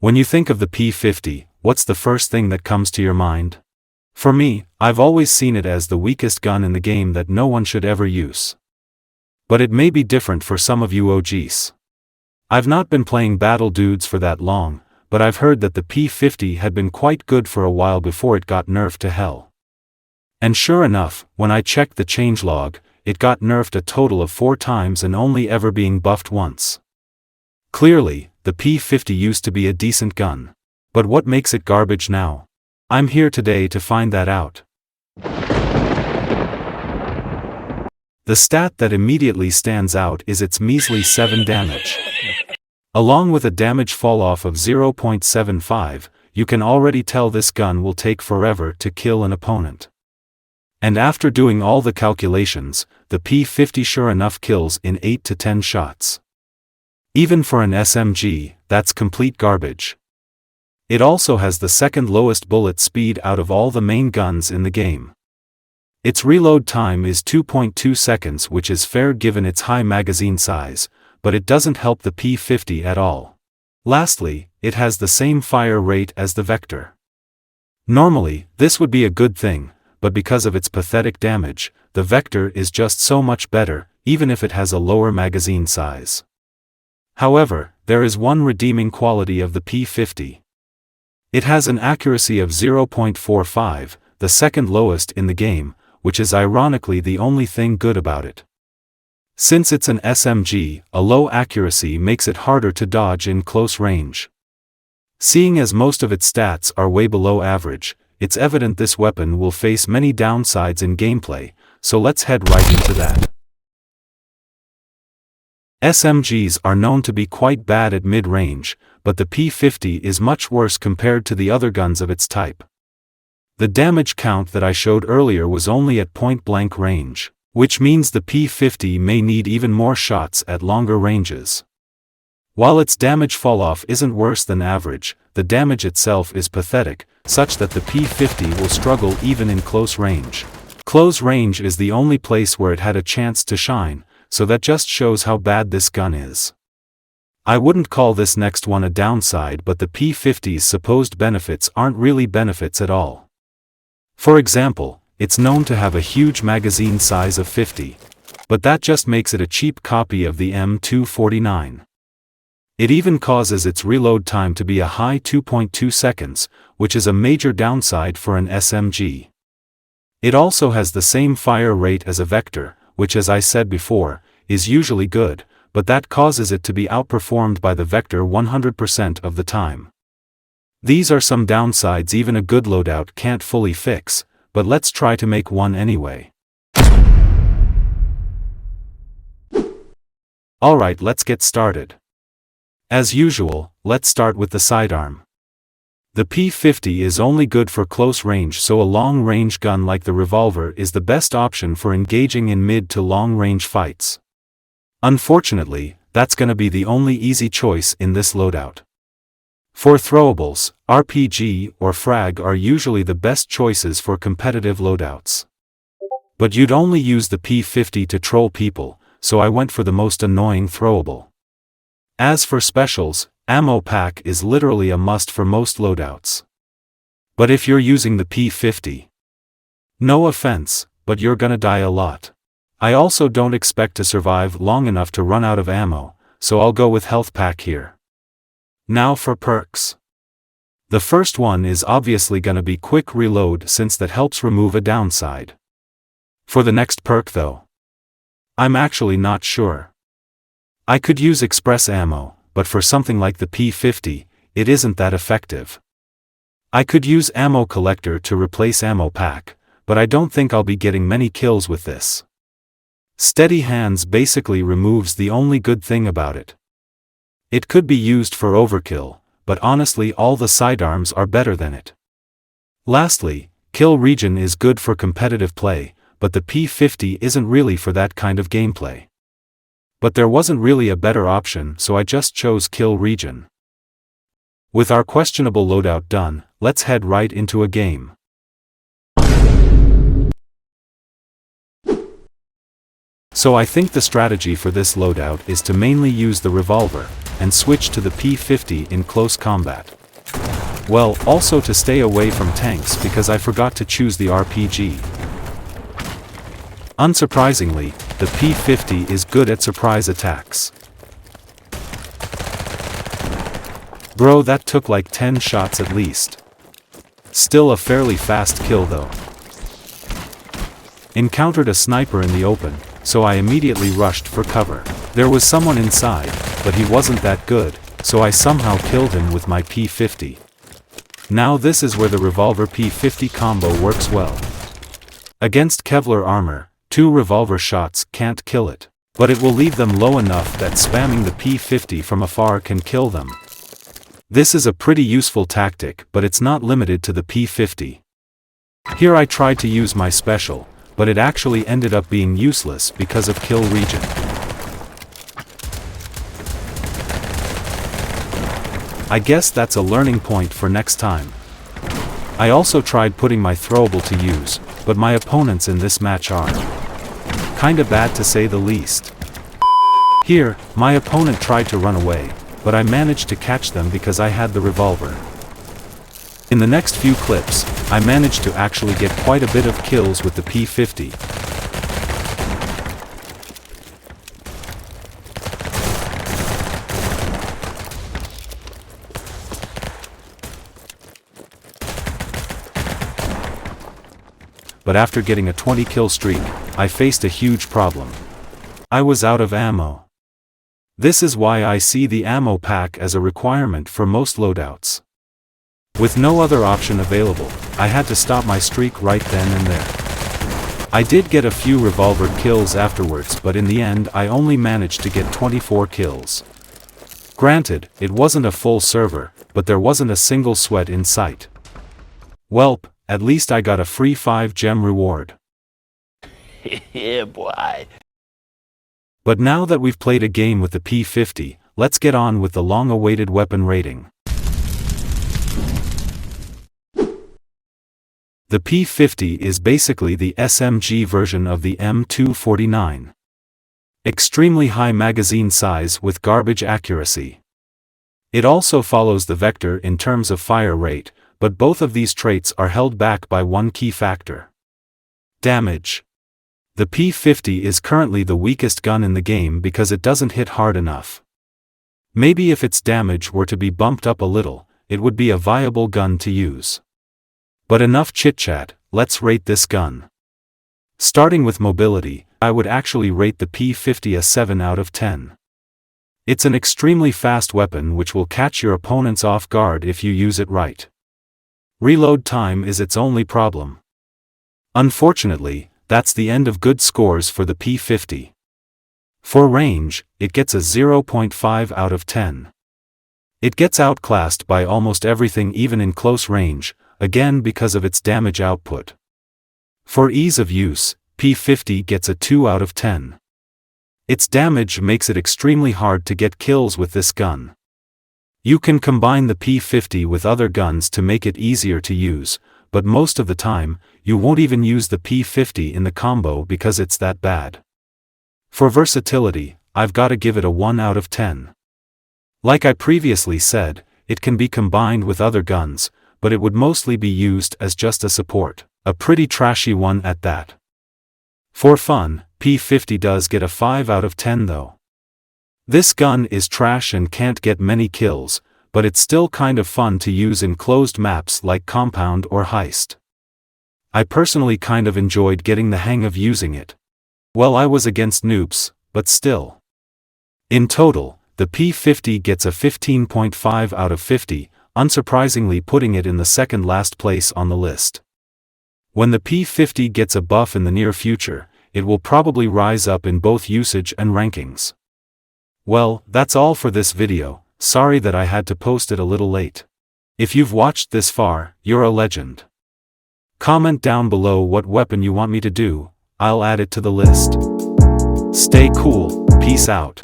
When you think of the P50, what's the first thing that comes to your mind? For me, I've always seen it as the weakest gun in the game that no one should ever use. But it may be different for some of you OGs. I've not been playing Battledudes for that long, but I've heard that the P50 had been quite good for a while before it got nerfed to hell. And sure enough, when I checked the changelog, it got nerfed a total of 4 times and only ever being buffed once. Clearly, the P50 used to be a decent gun. But what makes it garbage now? I'm here today to find that out. The stat that immediately stands out is its measly 7 damage. Along with a damage falloff of 0.75, you can already tell this gun will take forever to kill an opponent. And after doing all the calculations, the P50 sure enough kills in 8 to 10 shots. Even for an SMG, that's complete garbage. It also has the second lowest bullet speed out of all the main guns in the game. Its reload time is 2.2 seconds, which is fair given its high magazine size, but it doesn't help the P50 at all. Lastly, it has the same fire rate as the Vector. Normally, this would be a good thing, but because of its pathetic damage, the Vector is just so much better, even if it has a lower magazine size. However, there is one redeeming quality of the P50. It has an accuracy of 0.45, the second lowest in the game, which is ironically the only thing good about it. Since it's an SMG, a low accuracy makes it harder to dodge in close range. Seeing as most of its stats are way below average, it's evident this weapon will face many downsides in gameplay, so let's head right into that. SMGs are known to be quite bad at mid-range, but the P50 is much worse compared to the other guns of its type. The damage count that I showed earlier was only at point-blank range, which means the P50 may need even more shots at longer ranges. While its damage falloff isn't worse than average, the damage itself is pathetic, such that the P50 will struggle even in close range. Close range is the only place where it had a chance to shine, so that just shows how bad this gun is. I wouldn't call this next one a downside, but the P50's supposed benefits aren't really benefits at all. For example, it's known to have a huge magazine size of 50. But that just makes it a cheap copy of the M249. It even causes its reload time to be a high 2.2 seconds, which is a major downside for an SMG. It also has the same fire rate as a Vector, which, as I said before, is usually good, but that causes it to be outperformed by the Vector 100% of the time. These are some downsides even a good loadout can't fully fix, but let's try to make one anyway. Alright, let's get started. As usual, let's start with the sidearm. The P50 is only good for close range, so a long-range gun like the revolver is the best option for engaging in mid to long-range fights. Unfortunately, that's gonna be the only easy choice in this loadout. For throwables, RPG or frag are usually the best choices for competitive loadouts. But you'd only use the P50 to troll people, so I went for the most annoying throwable. As for specials, ammo pack is literally a must for most loadouts. But if you're using the P50, no offense, but you're gonna die a lot. I also don't expect to survive long enough to run out of ammo, so I'll go with health pack here. Now for perks. The first one is obviously gonna be quick reload, since that helps remove a downside. For the next perk though, I'm actually not sure. I could use express ammo, but for something like the P50, it isn't that effective. I could use ammo collector to replace ammo pack, but I don't think I'll be getting many kills with this. Steady hands basically removes the only good thing about it. It could be used for overkill, but honestly all the sidearms are better than it. Lastly, kill regen is good for competitive play, but the P50 isn't really for that kind of gameplay. But there wasn't really a better option, so I just chose kill regen. With our questionable loadout done, let's head right into a game. So I think the strategy for this loadout is to mainly use the revolver, and switch to the P50 in close combat. Well, also to stay away from tanks because I forgot to choose the RPG. Unsurprisingly, the P50 is good at surprise attacks. Bro, that took like 10 shots at least. Still a fairly fast kill though. Encountered a sniper in the open, so I immediately rushed for cover. There was someone inside, but he wasn't that good, so I somehow killed him with my P50. Now this is where the revolver P50 combo works well. Against Kevlar armor, 2 revolver shots can't kill it, but it will leave them low enough that spamming the P50 from afar can kill them. This is a pretty useful tactic, but it's not limited to the P50. Here I tried to use my special, but it actually ended up being useless because of kill region. I guess that's a learning point for next time. I also tried putting my throwable to use, but my opponents in this match are kinda bad to say the least. Here, my opponent tried to run away, but I managed to catch them because I had the revolver. In the next few clips, I managed to actually get quite a bit of kills with the P50. But after getting a 20 kill streak, I faced a huge problem. I was out of ammo. This is why I see the ammo pack as a requirement for most loadouts. With no other option available, I had to stop my streak right then and there. I did get a few revolver kills afterwards, but in the end I only managed to get 24 kills. Granted, it wasn't a full server, but there wasn't a single sweat in sight. Welp, at least I got a free 5-gem reward. Yeah, boy. But now that we've played a game with the P50, let's get on with the long-awaited weapon rating. The P50 is basically the SMG version of the M249. Extremely high magazine size with garbage accuracy. It also follows the Vector in terms of fire rate, but both of these traits are held back by one key factor: damage. The P50 is currently the weakest gun in the game because it doesn't hit hard enough. Maybe if its damage were to be bumped up a little, it would be a viable gun to use. But enough chit-chat, let's rate this gun. Starting with mobility, I would actually rate the P50 a 7 out of 10. It's an extremely fast weapon which will catch your opponents off guard if you use it right. Reload time is its only problem. Unfortunately, that's the end of good scores for the P50. For range, it gets a 0.5 out of 10. It gets outclassed by almost everything even in close range, again because of its damage output. For ease of use, P50 gets a 2 out of 10. Its damage makes it extremely hard to get kills with this gun. You can combine the P50 with other guns to make it easier to use, but most of the time, you won't even use the P50 in the combo because it's that bad. For versatility, I've gotta give it a 1 out of 10. Like I previously said, it can be combined with other guns, but it would mostly be used as just a support, a pretty trashy one at that. For fun, P50 does get a 5 out of 10 though. This gun is trash and can't get many kills, but it's still kind of fun to use in closed maps like Compound or Heist. I personally kind of enjoyed getting the hang of using it. Well, I was against noobs, but still. In total, the P50 gets a 15.5 out of 50, unsurprisingly putting it in the second last place on the list. When the P50 gets a buff in the near future, it will probably rise up in both usage and rankings. Well, that's all for this video, sorry that I had to post it a little late. If you've watched this far, you're a legend. Comment down below what weapon you want me to do, I'll add it to the list. Stay cool, peace out.